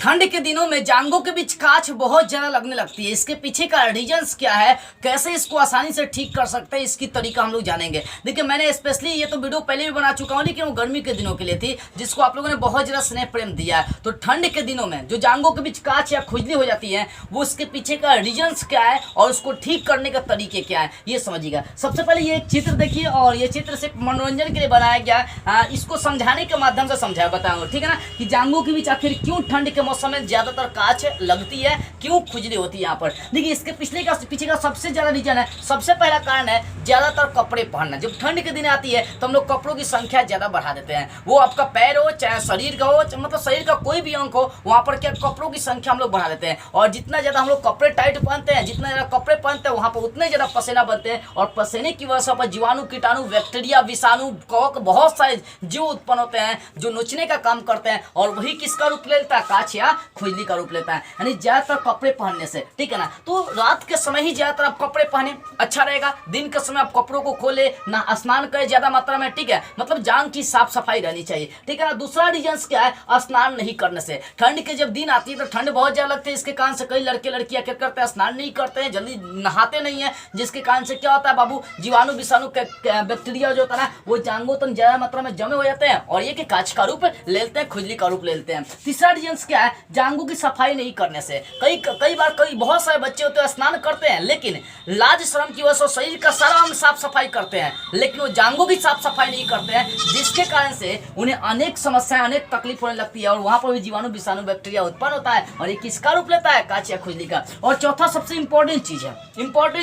ठंड के दिनों में जांघों के बीच कांच बहुत ज्यादा लगने लगती है। इसके पीछे का रीजंस क्या है, कैसे इसको आसानी से ठीक कर सकते हैं, इसकी तरीका हम लोग जानेंगे। देखिए, मैंने स्पेशली ये तो वीडियो पहले भी बना चुका हूँ, लेकिन वो गर्मी के दिनों के लिए थी, जिसको आप लोगों ने बहुत ज्यादा स्नेह प्रेम दिया है। तो ठंड के दिनों में जो जांघों के बीच कांच या खुजली हो जाती है, वो उसके पीछे का रीजंस क्या है और उसको ठीक करने का तरीके क्या है, ये समझिएगा। सबसे पहले ये एक चित्र देखिए, और ये चित्र सिर्फ मनोरंजन के लिए बनाया गया है, इसको समझाने के माध्यम से समझाया बताऊंगा, ठीक है ना, कि जांघों के बीच आखिर क्यों ठंड के मौसम में ज्यादातर कांच लगती है, क्यों खुजली होती है। यहाँ पर देखिए, इसके पीछे का सबसे ज्यादा रीजन है, सबसे पहला कारण है ज्यादातर कपड़े पहनना। जब ठंड के दिन आती है तो हम लोग कपड़ों की संख्या ज्यादा बढ़ा देते हैं, वो आपका पैर हो चाहे शरीर का हो, मतलब शरीर का कोई भी अंग हो, वहां पर क्या कपड़ों की संख्या हम लोग बढ़ा देते हैं। और जितना ज्यादा हम लोग कपड़े टाइट पहनते हैं, जितना ज्यादा कपड़े पहनते हैं, वहां पर उतने ज्यादा पसीना बनते हैं, और पसीने की वजह से जीवाणु, कीटाणु, बैक्टीरिया, विषाणु, कवक, बहुत सारे जीव उत्पन्न होते हैं जो नोचने का काम करते हैं, और वही किसका रूप ले लेता है, कांच या खुजली का रूप लेता है। यानी ज्यादातर कपड़े पहनने से, ठीक है ना, तो रात के समय ही ज्यादातर आप कपड़े पहने, अच्छा रहेगा। दिन के समय आप कपड़ों को खोले ना, स्नान करें ज्यादा मात्रा में, ठीक है, मतलब जांघ की साफ सफाई रहनी चाहिए, ठीक है ना। दूसरा रीजन क्या है, स्नान नहीं करने से। ठंड के जब दिन आती है तो ठंड बहुत ज्यादा लगती है, इसके कारण से कई लड़के लड़कियां क्या करते हैं, स्नान नहीं करते हैं, जल्दी नहाते नहीं है, जिसके कारण से क्या होता है बाबू, जीवाणु, विषाणु, बैक्टीरिया जो होता है ना, वो जांघों तक ज्यादा मात्रा में जमे हो जाते हैं, और ये कि कांच का रूप ले लेते हैं, खुजली का रूप ले लेते हैं। तीसरा रीजन क्या है, जांघों की सफाई नहीं करने से। कई बार बहुत सारे बच्चे होते हैं, स्नान करते हैं, लेकिन लाज शर्म की वजह से शरीर का सारा अंग साफ सफाई करते हैं, लेकिन वो जांघों की साफ सफाई नहीं करते हैं, जिसके कारण से उन्हें अनेक समस्याएं, अनेक तकलीफ होने लगती है, और वहां पर भी जीवाणु, विषाणु, बैक्टीरिया उत्पन्न होता है, और ये किसका रूप लेता है, कांच या खुजली का। और चौथा सबसे इंपॉर्टेंट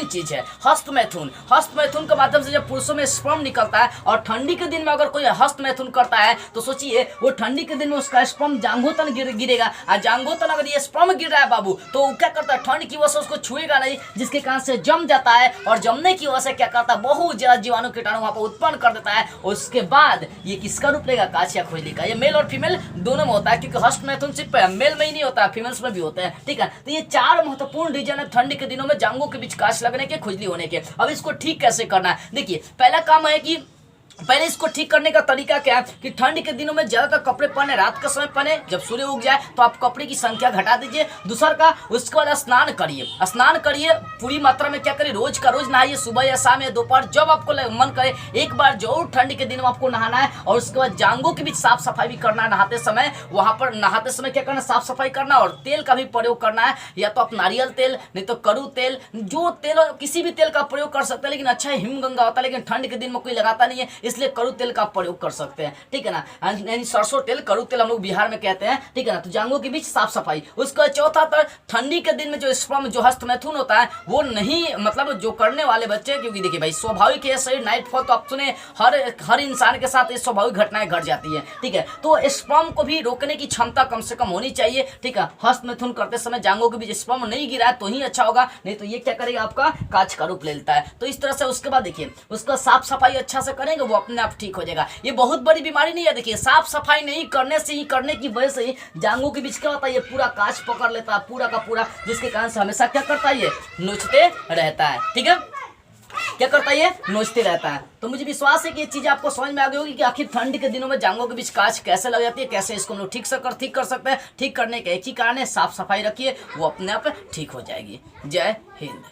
चीज है हस्त मैथुन। हस्त मैथुन के माध्यम से जब पुरुषों में स्पर्म निकलता है, और ठंडी के दिन में अगर कोई हस्त मैथुन करता है, तो सोचिए वो ठंडी के दिन में उसका स्पर्म जांघों तक गिरेगा, और जांघों तक अगर ये स्पर्म गिर रहा है बाबू, तो क्या करता है, ठंड की वजह से उसको छुएगा नहीं, जिसके कारण से जम जाता है, और जमने की वजह से क्या करता है, बहुत ज्यादा जीवाणु, कीटाणु वहां पर उत्पन्न कर देता है। उसके बाद ये किसका रूप लेगा, कांच या खुजली का। ये मेल और फीमेल दोनों में होता है, क्योंकि हस्त मैथुन सिर्फ मेल में ही नहीं होता, फीमेल्स में भी होता है, ठीक है। तो ये चार महत्वपूर्ण रीजन है ठंड के दिनों में जांघों के बीच कांच लगने के, खुजली होने के। अब इसको ठीक कैसे करना है, देखिए, पहला काम है कि पहले इसको ठीक करने का तरीका क्या है कि ठंड के दिनों में ज्यादातर कपड़े पहने, रात के समय पहने, जब सूर्य उग जाए तो आप कपड़े की संख्या घटा दीजिए। दूसरा का, उसके बाद स्नान करिए पूरी मात्रा में, क्या करिए, रोज का रोज नहाइए, सुबह या शाम या दोपहर, जब आपको मन करे एक बार जरूर ठंड के दिन में आपको नहाना है। और उसके बाद जांघों के बीच साफ सफाई भी करना है, नहाते समय क्या करना, साफ सफाई करना, और तेल का भी प्रयोग करना है, या तो आप नारियल तेल, नहीं तो कड़ू तेल, जो तेल, किसी भी तेल का प्रयोग कर सकते हैं, लेकिन अच्छा हिमगंगा होता है, लेकिन ठंड के दिन में कोई लगाता नहीं है, इसलिए कड़ू तेल का प्रयोग कर सकते हैं, ठीक है ना, यानी सरसों तेल, कड़ू तेल हम लोग बिहार में कहते हैं, ठीक है ना। तो जांघों के बीच साफ सफाई। उसका चौथा तर, ठंडी के दिन में जो स्पर्म, जो हस्त मैथुन होता है, वो नहीं, मतलब जो करने वाले बच्चे, क्योंकि देखिए भाई, स्वाभाविक है शरीर नाइटफॉल, तो आप सुने हर इंसान के साथ ये स्वाभाविक घटनाएं घट जाती है, ठीक है। तो स्पर्म को भी रोकने की क्षमता कम से कम होनी चाहिए, ठीक है। हस्त मैथुन करते समय जांघों के बीच स्पर्म नहीं गिरा है तो ही अच्छा होगा, नहीं तो ये क्या करेगा, आपका कांच का रूप ले लेता है। तो इस तरह से उसके बाद देखिए, उसका साफ सफाई अच्छा से करेंगे, वो अपने आप ठीक हो जाएगा। ये बहुत बड़ी बीमारी नहीं है, देखिए, साफ सफाई नहीं करने से ही, करने की वजह से ही जांघों के बीच क्या होता है, ये पूरा कांच पकड़ लेता है, पूरा का पूरा, जिसके कारण से हमेशा क्या करता है, ये नोचते रहता है, ठीक है, क्या करता है, ये नोचते रहता है। तो मुझे विश्वास है कि ये चीज आपको समझ में आ गई होगी कि आखिर ठंड के दिनों में जांघों के बीच कांच कैसे लग जाती है, कैसे इसको हम लोग ठीक कर सकते हैं। ठीक करने का एक ही कारण है, साफ सफाई रखिए, वो अपने आप ठीक हो जाएगी। जय हिंद।